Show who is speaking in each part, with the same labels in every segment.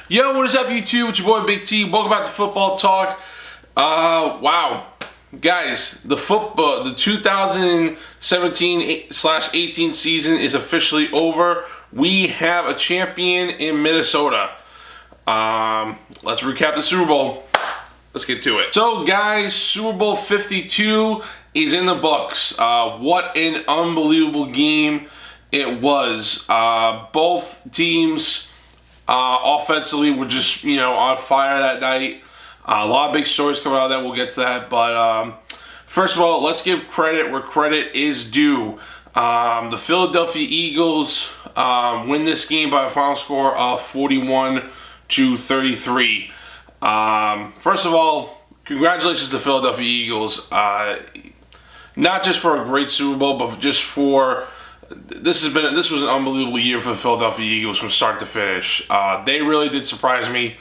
Speaker 1: Yo, what is up, YouTube? It's your boy Big T. Welcome back to Football Talk. Wow, guys, the 2017/18 season is officially over. We have a champion in Minnesota. Let's recap the Super Bowl. Let's get to it. So, guys, Super Bowl 52 is in the books. What an unbelievable game it was. Both teams offensively were just, on fire that night. A lot of big stories coming out of that. We'll get to that. But first of all, let's give credit where credit is due. The Philadelphia Eagles win this game by a final score of 41-33. First of all, congratulations to the Philadelphia Eagles. Not just for a great Super Bowl, but just for this was an unbelievable year for the Philadelphia Eagles from start to finish. They really did surprise me.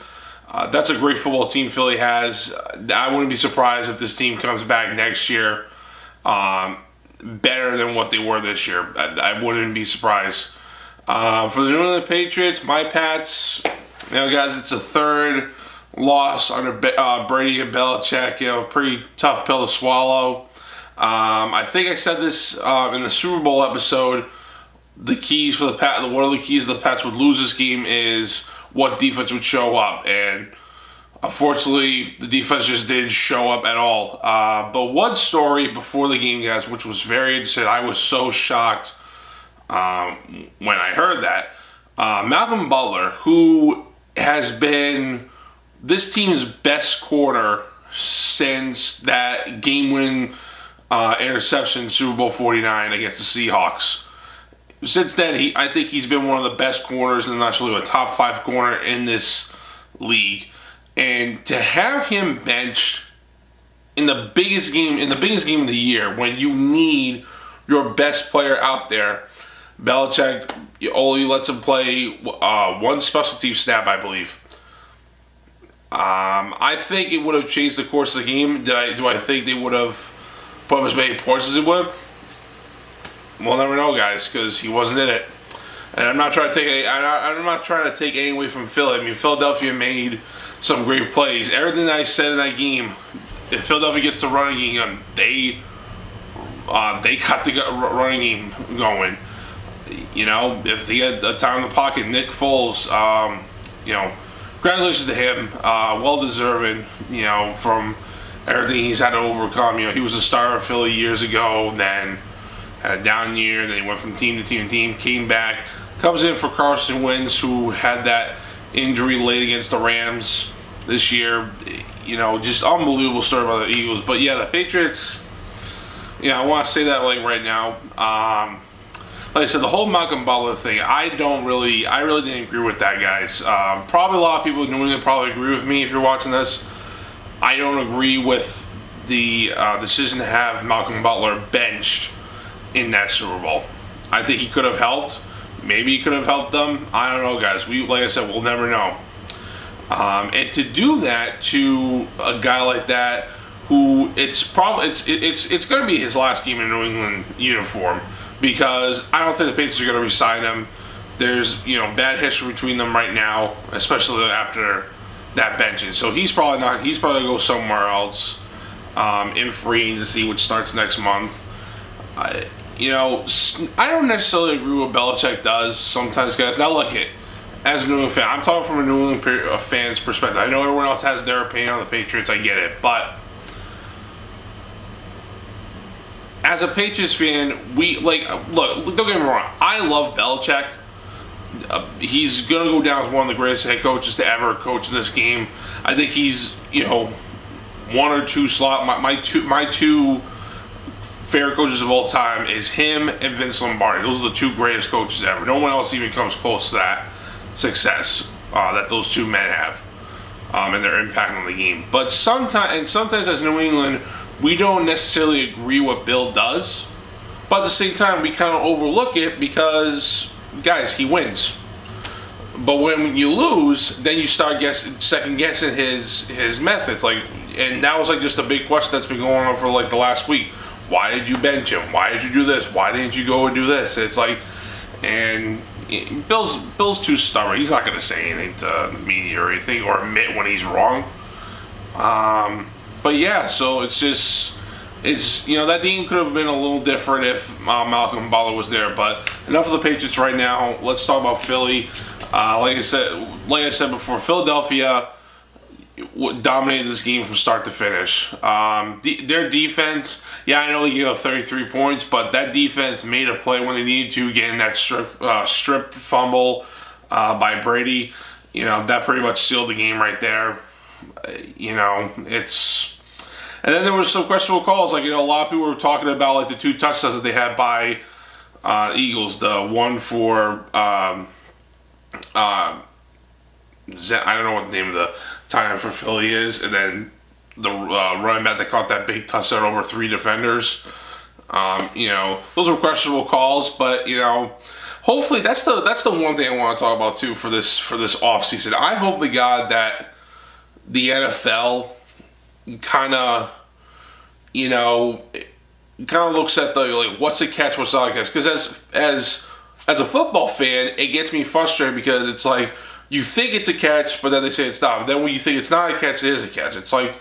Speaker 1: That's a great football team Philly has. I wouldn't be surprised if this team comes back next year better than what they were this year. I wouldn't be surprised. For the New England Patriots, my Pats, guys, it's a third loss under Brady and Belichick. Pretty tough pill to swallow. I think I said this in the Super Bowl episode. The keys for the Pats, one of the keys the Pats would lose this game is what defense would show up, and unfortunately, the defense just didn't show up at all. But one story before the game, guys, which was very interesting. I was so shocked when I heard that Malcolm Butler, who has been this team's best corner since that game-winning interception Super Bowl 49 against the Seahawks. Since then, I think he's been one of the best corners, and actually a top 5 corner in this league. And to have him benched in the biggest game of the year, when you need your best player out there, Belichick only lets him play one special team snap, I believe. I think it would have changed the course of the game. Do I think they would have put up as many points as it would? We'll never know, guys, because he wasn't in it. And I'm not trying to take any away from Philly. I mean, Philadelphia made some great plays. Everything I said in that game, if Philadelphia gets the running game, they got the running game going. If they get a time in the pocket, Nick Foles, congratulations to him. Well deserving, from everything he's had to overcome. He was a star of Philly years ago, then had a down year, then he went from team to team to team, came back, comes in for Carson Wentz, who had that injury late against the Rams this year. Just unbelievable story about the Eagles. But yeah, the Patriots, I want to say that right now. Like I said, the whole Malcolm Butler thing, I really didn't agree with that, guys. Probably a lot of people in New England probably agree with me if you're watching this. I don't agree with the decision to have Malcolm Butler benched in that Super Bowl. I think he could have helped. Maybe he could have helped them. I don't know, guys. Like I said, we'll never know. And to do that to a guy like that, who it's going to be his last game in a New England uniform, because I don't think the Patriots are going to re-sign him. There's bad history between them right now, especially after that benching. So he's probably going to go somewhere else in free agency, which starts next month. I don't necessarily agree with what Belichick does sometimes, guys. Now look, as a New England fan, I'm talking from a New England fan's perspective. I know everyone else has their opinion on the Patriots. I get it, but as a Patriots fan, look. Don't get me wrong. I love Belichick. He's gonna go down as one of the greatest head coaches to ever coach in this game. I think he's one or two slot. My two favorite coaches of all time is him and Vince Lombardi. Those are the two greatest coaches ever. No one else even comes close to that success that those two men have and their impact on the game. But sometimes as New England, we don't necessarily agree what Bill does, but at the same time, we kind of overlook it because, guys, he wins. But when you lose, then you start second guessing his methods. And that was just a big question that's been going on for the last week. Why did you bench him? Why did you do this? Why didn't you go and do this? It's and Bill's too stubborn. He's not going to say anything to the media or anything or admit when he's wrong. But yeah, so it's that team could have been a little different if Malcolm Butler was there. But enough of the Patriots right now. Let's talk about Philly. Like I said before, Philadelphia dominated this game from start to finish. Their defense, I know they gave up 33 points, but that defense made a play when they needed to, getting that strip fumble by Brady. That pretty much sealed the game right there. And then there was some questionable calls. Like, a lot of people were talking about like the 2 touchdowns that they had by Eagles. The one for I don't know what the name of the tight end for Philly is, and then the running back that caught that big touchdown over 3 defenders. Those were questionable calls, but hopefully that's the one thing I want to talk about too for this offseason. I hope to God that the NFL kind of looks at the what's a catch, what's not a catch. Because as a football fan, it gets me frustrated because it's like you think it's a catch, but then they say it's not. But then when you think it's not a catch, it is a catch. It's like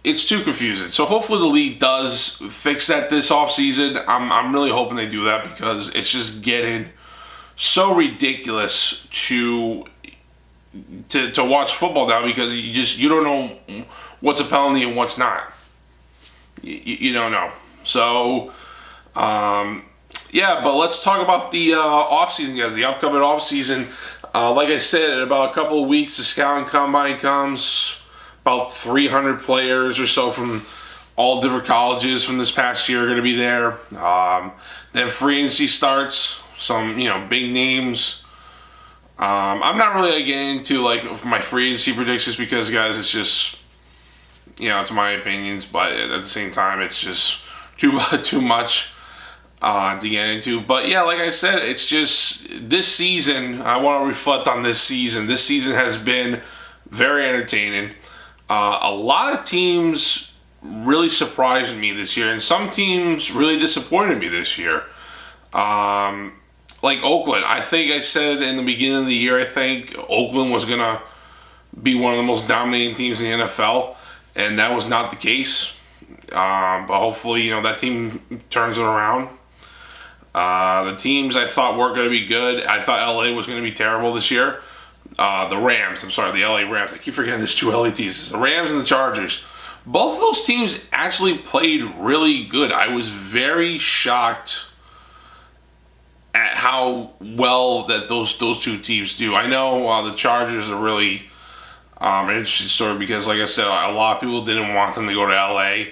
Speaker 1: it's too confusing. So hopefully the league does fix that this offseason. I'm really hoping they do that because it's just getting so ridiculous to watch football now because you don't know what's a penalty and what's not. You don't know. So, but let's talk about the offseason, guys. The upcoming offseason. Like I said, in about a couple of weeks, the scouting combine comes. About 300 players or so from all different colleges from this past year are going to be there. Then free agency starts. Some, big names. I'm not really going to get into my free agency predictions because, guys, it's just, it's my opinions, but at the same time, it's just too much to get into. But yeah, like I said, it's just this season. I want to reflect on this season. This season has been very entertaining. A lot of teams really surprised me this year, and some teams really disappointed me this year. Like Oakland, I think I said in the beginning of the year, I think Oakland was going to be one of the most dominating teams in the NFL, and that was not the case. But hopefully, that team turns it around. The teams I thought weren't going to be good, I thought LA was going to be terrible this year. The LA Rams. I keep forgetting there's 2 LA teams. The Rams and the Chargers. Both of those teams actually played really good. I was very shocked at how well that those 2 teams do. I know the Chargers are really an interesting story because, like I said, a lot of people didn't want them to go to LA,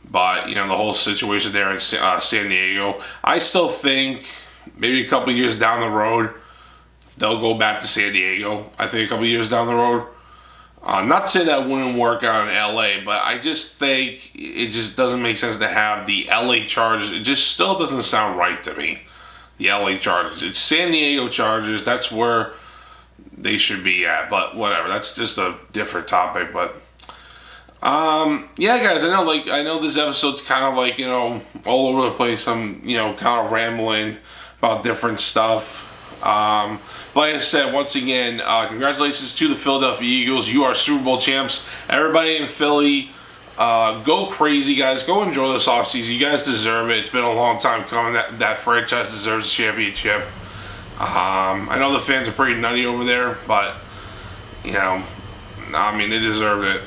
Speaker 1: but the whole situation there in San Diego. I still think maybe a couple years down the road they'll go back to San Diego. I think a couple years down the road. Not to say that wouldn't work out in LA, but I just think it just doesn't make sense to have the LA Chargers. It just still doesn't sound right to me. The LA Chargers. It's San Diego Chargers. That's where they should be at. But whatever. That's just a different topic. But guys. I know this episode's kind of all over the place. I'm kind of rambling about different stuff. Like I said, once again, congratulations to the Philadelphia Eagles. You are Super Bowl champs. Everybody in Philly, go crazy, guys. Go enjoy this offseason. You guys deserve it. It's been a long time coming. That franchise deserves a championship. I know the fans are pretty nutty over there, but, they deserved it.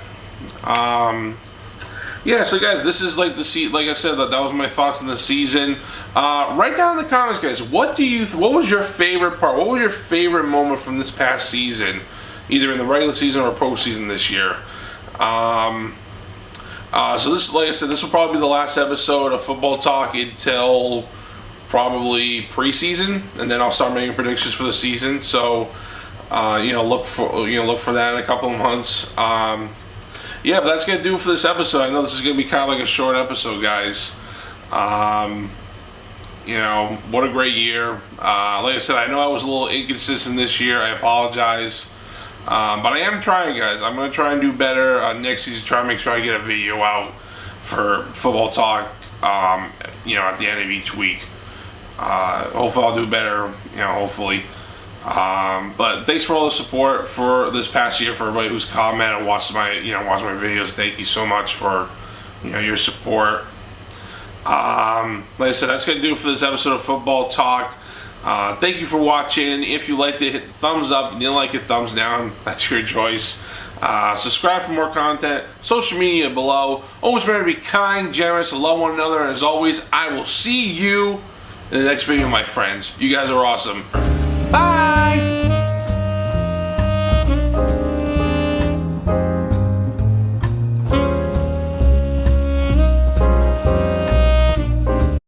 Speaker 1: So guys, this is like I said, that was my thoughts on the season. Write down in the comments, guys, what was your favorite part? What was your favorite moment from this past season, either in the regular season or postseason this year? So this, like I said, this will probably be the last episode of Football Talk until probably preseason, and then I'll start making predictions for the season. So, look for that in a couple of months. But that's going to do it for this episode. I know this is going to be kind of like a short episode, guys. What a great year. Like I said, I know I was a little inconsistent this year. I apologize. But I am trying, guys. I'm going to try and do better next season. Try and make sure I get a video out for Football Talk, at the end of each week. Hopefully I'll do better, hopefully. But thanks for all the support for this past year, for everybody who's commented and watched my videos. Thank you so much for, your support. Like I said, that's going to do it for this episode of Football Talk. Thank you for watching. If you liked it, hit the thumbs up. If you didn't like it, thumbs down. That's your choice. Subscribe for more content. Social media below. Always remember to be kind, generous, and love one another. And as always, I will see you in the next video, my friends. You guys are awesome. Bye!